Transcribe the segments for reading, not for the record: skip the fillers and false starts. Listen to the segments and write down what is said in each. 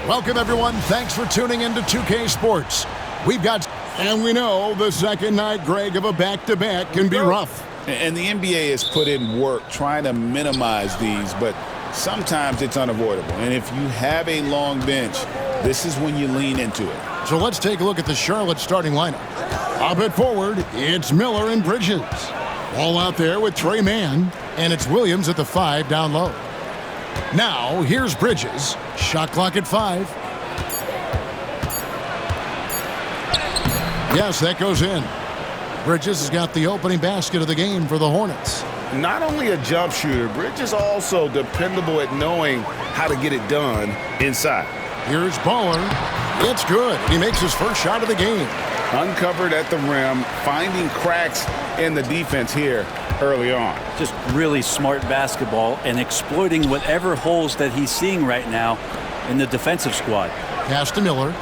Welcome, everyone. Thanks for tuning into 2K Sports. And we know the second night, Greg, of a back-to-back can be rough. And the NBA has put in work trying to minimize these, but sometimes it's unavoidable. And if you have a long bench, this is when you lean into it. So let's take a look at the Charlotte starting lineup. Up at forward, it's Miller and Bridges. Ball out there with Trey Mann, and it's Williams at the 5 down low. Now, here's Bridges. Shot clock at 5. Yes, that goes in. Bridges has got the opening basket of the game for the Hornets. Not only a jump shooter, Bridges also dependable at knowing how to get it done inside. Here's Baller. It's good. He makes his first shot of the game. Uncovered at the rim, finding cracks in the defense here early on. Just really smart basketball and exploiting whatever holes that he's seeing right now in the defensive squad. Pass to Miller.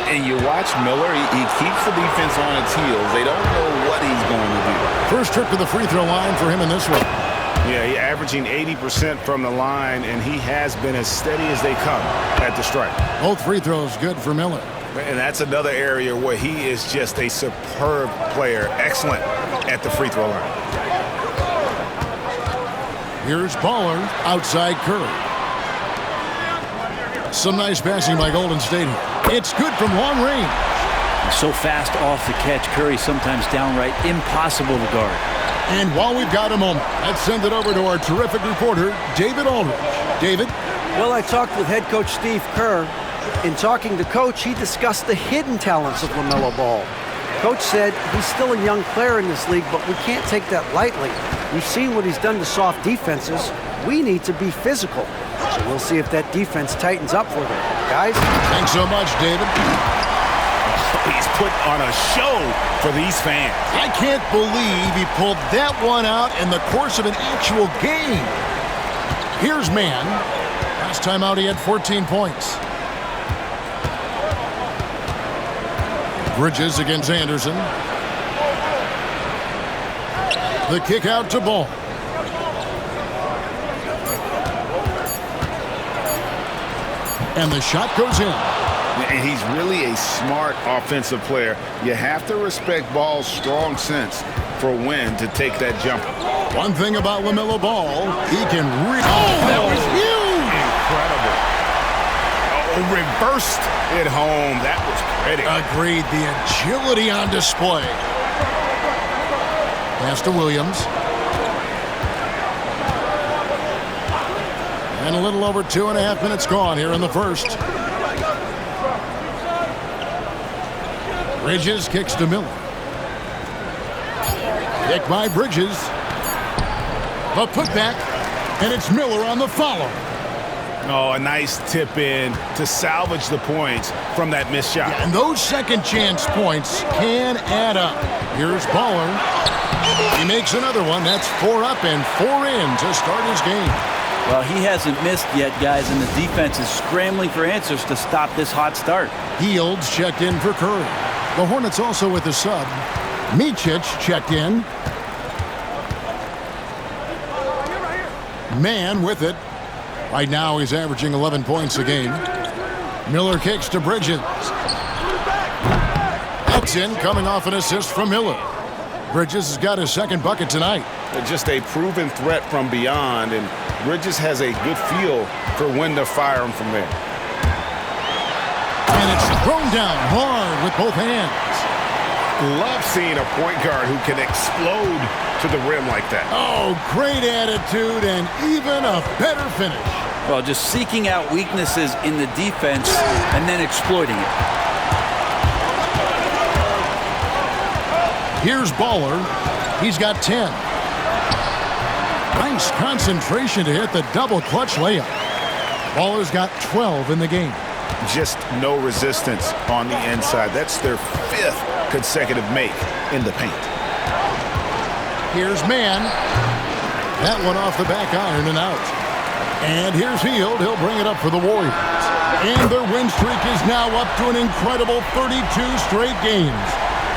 And you watch Miller, he keeps the defense on its heels. They don't know what he's going to do. First trip to the free throw line for him in this one. Yeah, he's averaging 80% from the line, and he has been as steady as they come at the stripe. Both free throws good for Miller. And that's another area where he is just a superb player. Excellent at the free throw line. Here's Baller outside Curry. Some nice passing by Golden State here. It's good from long range. So fast off the catch, Curry sometimes downright impossible to guard. And while we've got a moment, let's send it over to our terrific reporter, David Aldridge. David? Well, I talked with head coach Steve Kerr. In talking to Coach, he discussed the hidden talents of LaMelo Ball. Coach said he's still a young player in this league, but we can't take that lightly. We've seen what he's done to soft defenses. We need to be physical. So we'll see if that defense tightens up for them. Guys? Thanks so much, David. He's put on a show for these fans. I can't believe he pulled that one out in the course of an actual game. Here's Mann. Last time out, he had 14 points. Bridges against Anderson. The kick out to Ball. And the shot goes in. And he's really a smart offensive player. You have to respect Ball's strong sense for when to take that jumper. One thing about LaMelo Ball, he can that was huge! Incredible. Oh, reversed it home. That was pretty. Agreed. The agility on display. Pass to Williams. And a little over 2.5 minutes gone here in the first. Bridges kicks to Miller. Kick by Bridges. The putback, and it's Miller on the follow. Oh, a nice tip in to salvage the points from that missed shot. Yeah, and those second chance points can add up. Here's Baller. He makes another one. That's 4 up and 4 in to start his game. Well, he hasn't missed yet, guys, and the defense is scrambling for answers to stop this hot start. Fields checked in for Curry. The Hornets also with the sub. Micic checked in. Mann with it. Right now he's averaging 11 points a game. Miller kicks to Bridges. That's in, coming off an assist from Miller. Bridges has got his second bucket tonight. Just a proven threat from beyond, and Bridges has a good feel for when to fire him from there. And it's thrown down hard with both hands. Love seeing a point guard who can explode to the rim like that. Oh, great attitude and even a better finish. Well, just seeking out weaknesses in the defense and then exploiting it. Here's Baller. He's got 10. Nice concentration to hit the double clutch layup. Baller's got 12 in the game. Just no resistance on the inside. That's their 5th consecutive make in the paint. Here's Mann. That one off the back iron and out. And here's Hield. He'll bring it up for the Warriors. And their win streak is now up to an incredible 32 straight games,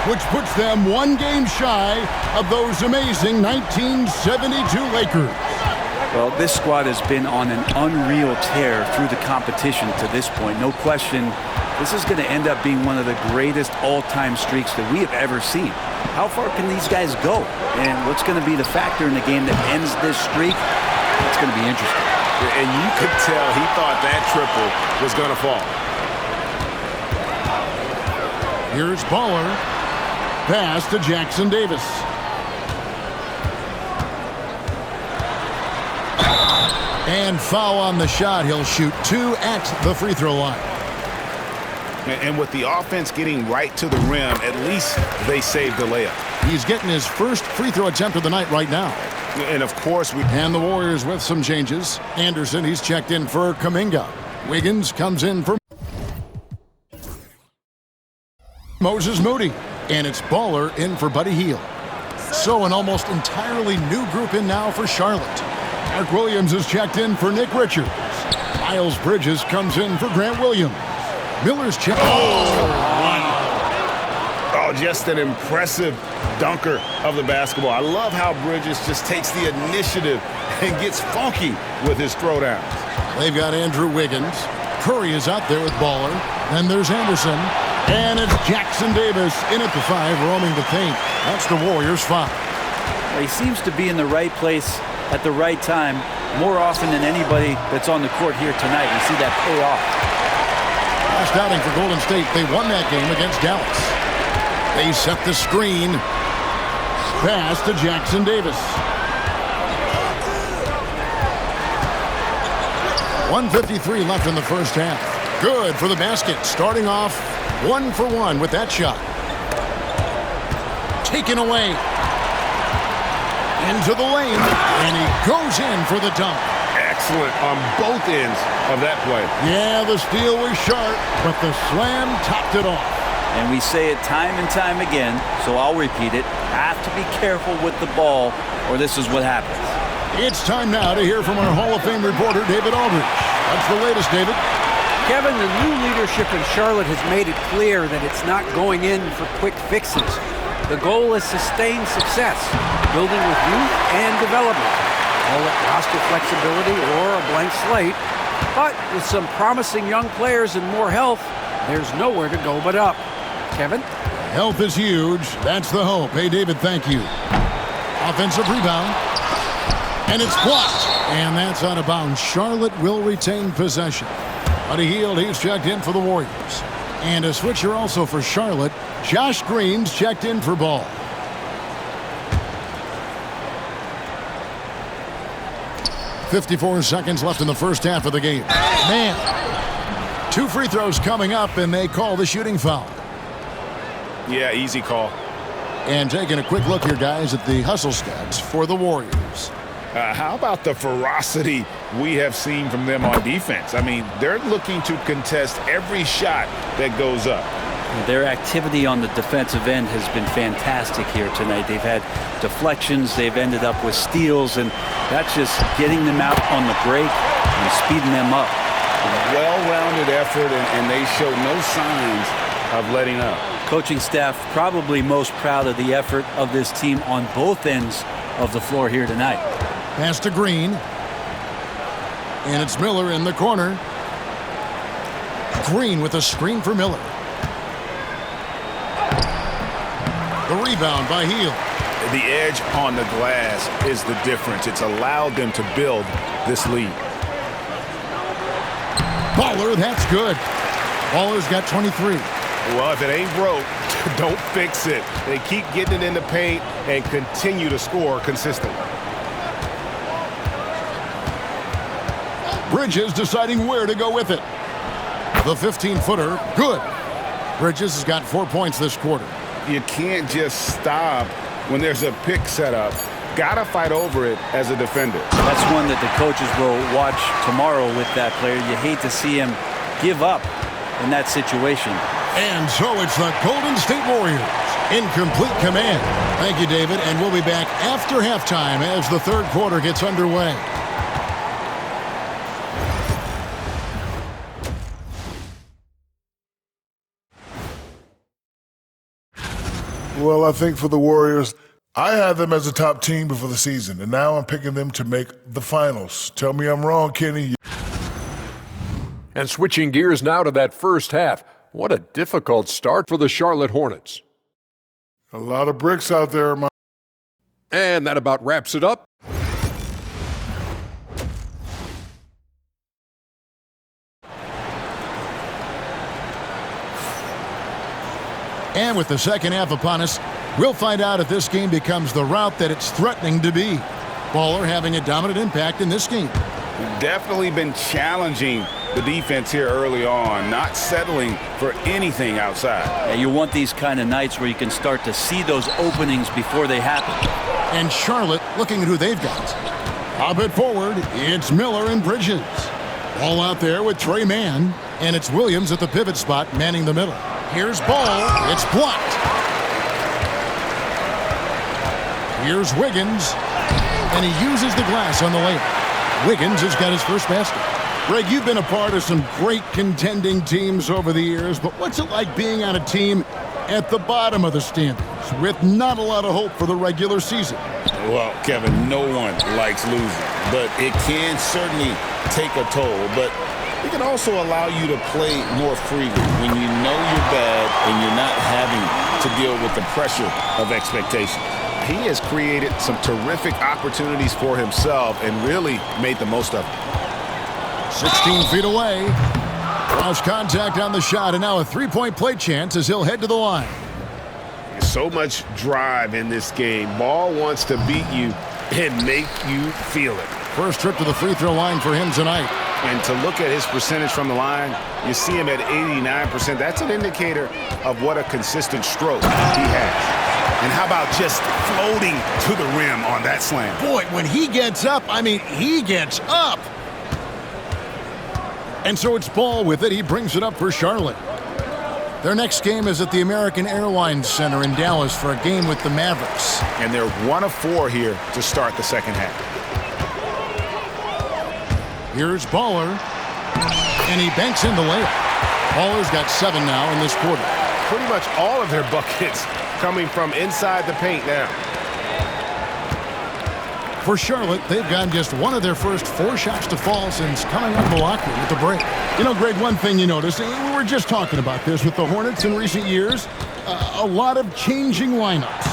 which puts them 1 game shy of those amazing 1972 Lakers. Well, this squad has been on an unreal tear through the competition to this point. No question, this is going to end up being one of the greatest all-time streaks that we have ever seen. How far can these guys go? And what's going to be the factor in the game that ends this streak? It's going to be interesting. And you could tell he thought that triple was going to fall. Here's Baller. Pass to Jackson Davis. And foul on the shot. He'll shoot 2 at the free throw line. And with the offense getting right to the rim, at least they saved the layup. He's getting his first free throw attempt of the night right now. And, of course, And the Warriors with some changes. Anderson, he's checked in for Kuminga. Wiggins comes in for Moses Moody. And it's Baller in for Buddy Hield. So an almost entirely new group in now for Charlotte. Mark Williams is checked in for Nick Richards. Miles Bridges comes in for Grant Williams. Miller's checked. Oh, just an impressive dunker of the basketball. I love how Bridges just takes the initiative and gets funky with his throwdowns. They've got Andrew Wiggins. Curry is out there with Baller. Then there's Anderson. And it's Jackson Davis in at the 5, roaming the paint. That's the Warriors' 5. He seems to be in the right place at the right time more often than anybody that's on the court here tonight. You see that pay off. Last outing for Golden State, they won that game against Dallas. They set the screen. Pass to Jackson Davis. 1:53 left in the first half. Good for the basket. Starting off 1 for 1 with that shot. Taken away. Into the lane. And he goes in for the dunk. Excellent on both ends of that play. Yeah, the steal was sharp, but the slam topped it off. And we say it time and time again, so I'll repeat it. Have to be careful with the ball, or this is what happens. It's time now to hear from our Hall of Fame reporter, David Aldridge. What's the latest, David? Kevin, the new leadership in Charlotte has made it clear that it's not going in for quick fixes. The goal is sustained success, building with youth and development. Call it roster flexibility or a blank slate. But with some promising young players and more health, there's nowhere to go but up. Kevin? Health is huge. That's the hope. Hey, David, thank you. Offensive rebound. And it's blocked. And that's out of bounds. Charlotte will retain possession. Buddy Hield, he's checked in for the Warriors. And a switcher also for Charlotte. Josh Green's checked in for Ball. .54 seconds left in the first half of the game. Man, 2 free throws coming up, and they call the shooting foul. Yeah, easy call. And taking a quick look here, guys, at the hustle stats for the Warriors. How about the ferocity we have seen from them on defense? I mean, they're looking to contest every shot that goes up. Their activity on the defensive end has been fantastic here tonight. They've had deflections, they've ended up with steals, and that's just getting them out on the break and speeding them up. Well-rounded effort, and they show no signs of letting up. Coaching staff probably most proud of the effort of this team on both ends of the floor here tonight. Pass to Green. And it's Miller in the corner. Green with a screen for Miller. The rebound by Hield. The edge on the glass is the difference. It's allowed them to build this lead. Baller, that's good. Baller's got 23. Well, if it ain't broke, don't fix it. They keep getting it in the paint and continue to score consistently. Bridges deciding where to go with it. The 15-footer, good. Bridges has got 4 points this quarter. You can't just stop when there's a pick set up. Gotta fight over it as a defender. That's one that the coaches will watch tomorrow with that player. You hate to see him give up in that situation. And so it's the Golden State Warriors in complete command. Thank you, David, and we'll be back after halftime as the third quarter gets underway. Well, I think for the Warriors, I had them as a top team before the season, and now I'm picking them to make the finals. Tell me I'm wrong, Kenny. And switching gears now to that first half. What a difficult start for the Charlotte Hornets. A lot of bricks out there, my. And that about wraps it up. And with the second half upon us, we'll find out if this game becomes the route that it's threatening to be. Baller having a dominant impact in this game. Definitely been challenging the defense here early on, not settling for anything outside. Yeah, you want these kind of nights where you can start to see those openings before they happen. And Charlotte looking at who they've got. Pop it forward. It's Miller and Bridges. Ball out there with Trey Mann. And it's Williams at the pivot spot manning the middle. Here's Ball. It's blocked. Here's Wiggins. And he uses the glass on the layup. Wiggins has got his first basket. Greg, you've been a part of some great contending teams over the years, but what's it like being on a team at the bottom of the standings with not a lot of hope for the regular season? Well, Kevin, no one likes losing, but it can certainly take a toll. But it can also allow you to play more freely when you know you're bad and you're not having to deal with the pressure of expectation. He has created some terrific opportunities for himself and really made the most of it. 16 feet away. Lost contact on the shot, and now a three-point play chance as he'll head to the line. So much drive in this game. Ball wants to beat you and make you feel it. First trip to the free throw line for him tonight. And to look at his percentage from the line, you see him at 89%. That's an indicator of what a consistent stroke he has. And how about just floating to the rim on that slam? Boy, when he gets up, I mean, he gets up. And so it's Ball with it. He brings it up for Charlotte. Their next game is at the American Airlines Center in Dallas for a game with the Mavericks. And they're 1 of 4 here to start the second half. Here's Baller. And he banks in the layup. Baller's got 7 now in this quarter. Pretty much all of their buckets coming from inside the paint now. For Charlotte, they've gotten just one of their first 4 shots to fall since coming out of Milwaukee with the break. You know, Greg, one thing you notice, we were just talking about this with the Hornets in recent years, a lot of changing lineups.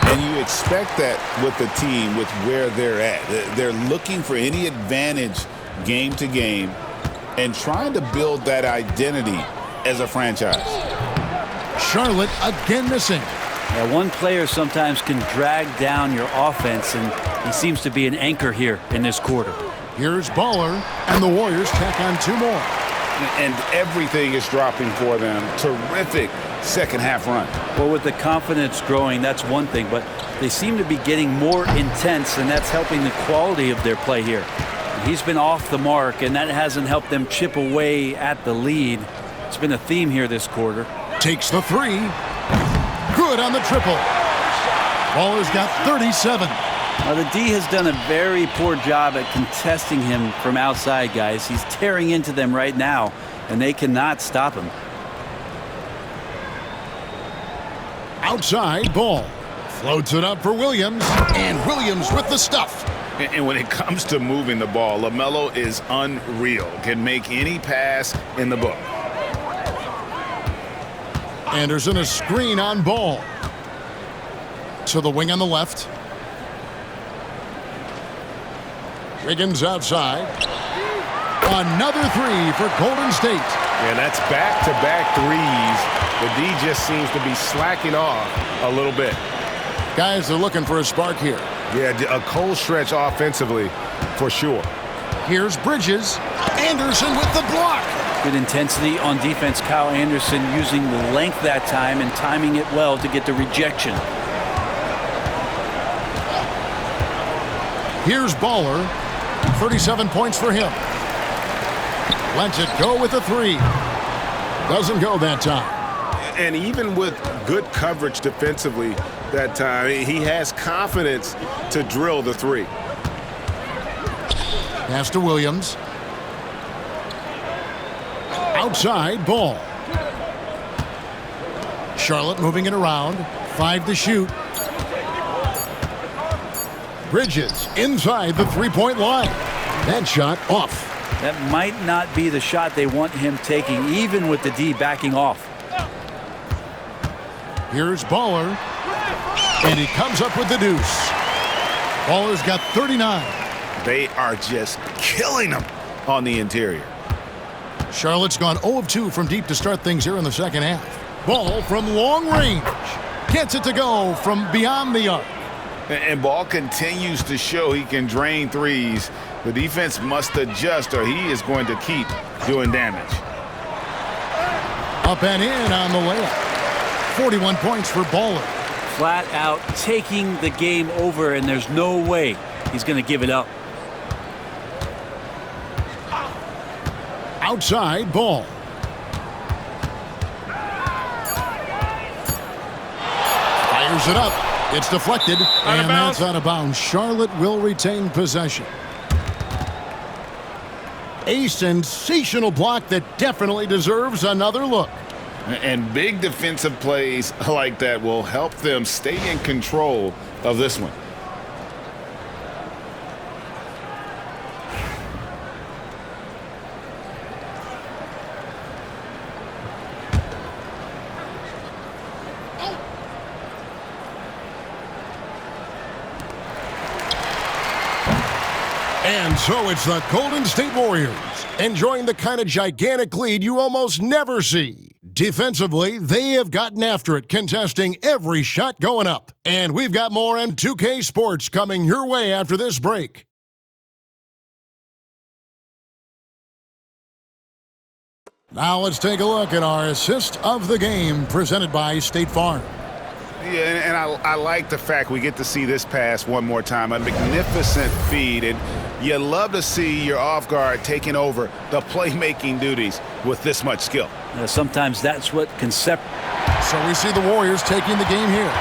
And you expect that with the team, with where they're at. They're looking for any advantage game to game and trying to build that identity as a franchise. Charlotte again missing. Yeah, one player sometimes can drag down your offense, and he seems to be an anchor here in this quarter. Here's Baller, and the Warriors tack on 2 more. And everything is dropping for them. Terrific second half run. Well, with the confidence growing, that's one thing, but they seem to be getting more intense, and that's helping the quality of their play here. He's been off the mark, and that hasn't helped them chip away at the lead. It's been a theme here this quarter. Takes the 3. Good on the triple. Baller's got 37. Now, the D has done a very poor job at contesting him from outside, guys. He's tearing into them right now, and they cannot stop him. Outside, Ball. Floats it up for Williams, and Williams with the stuff. And when it comes to moving the ball, LaMelo is unreal. Can make any pass in the book. Anderson a screen on Ball. To the wing on the left. Wiggins outside. Another 3 for Golden State. And that's back-to-back threes. The D just seems to be slacking off a little bit. Guys, they're looking for a spark here. Yeah, a cold stretch offensively for sure. Here's Bridges. Anderson with the block. Good intensity on defense. Kyle Anderson using the length that time and timing it well to get the rejection. Here's Baller. 37 points for him. Lets it go with a 3. Doesn't go that time. And even with good coverage defensively that time, he has confidence to drill the 3. Pass to Williams. Outside, Ball. Charlotte moving it around. 5 to shoot. Bridges inside the three-point line. That shot off. That might not be the shot they want him taking, even with the D backing off. Here's Baller. And he comes up with the deuce. Baller's got 39. They are just killing them on the interior. Charlotte's gone 0 of 2 from deep to start things here in the second half. Ball from long range. Gets it to go from beyond the arc. And Ball continues to show he can drain threes. The defense must adjust or he is going to keep doing damage. Up and in on the layup. 41 points for Baller. Flat out taking the game over, and there's no way he's going to give it up. Outside Ball. Fires it up. It's deflected, and that's out of bounds. Charlotte will retain possession. A sensational block that definitely deserves another look. And big defensive plays like that will help them stay in control of this one. And so it's the Golden State Warriors enjoying the kind of gigantic lead you almost never see. Defensively, they have gotten after it, contesting every shot going up. And we've got more M2K Sports coming your way after this break. Now let's take a look at our assist of the game presented by State Farm. Yeah, and I like the fact we get to see this pass one more time. A magnificent feed, and you love to see your off guard taking over the playmaking duties with this much skill. Sometimes that's what concept. So we see the Warriors taking the game here.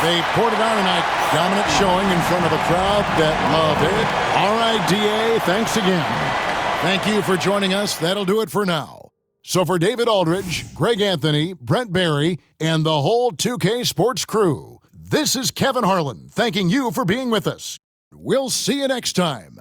They poured it on tonight. Dominant showing in front of a crowd that loved it. All right, DA, thanks again. Thank you for joining us. That'll do it for now. So for David Aldridge, Greg Anthony, Brent Barry, and the whole 2K Sports crew, this is Kevin Harlan thanking you for being with us. We'll see you next time.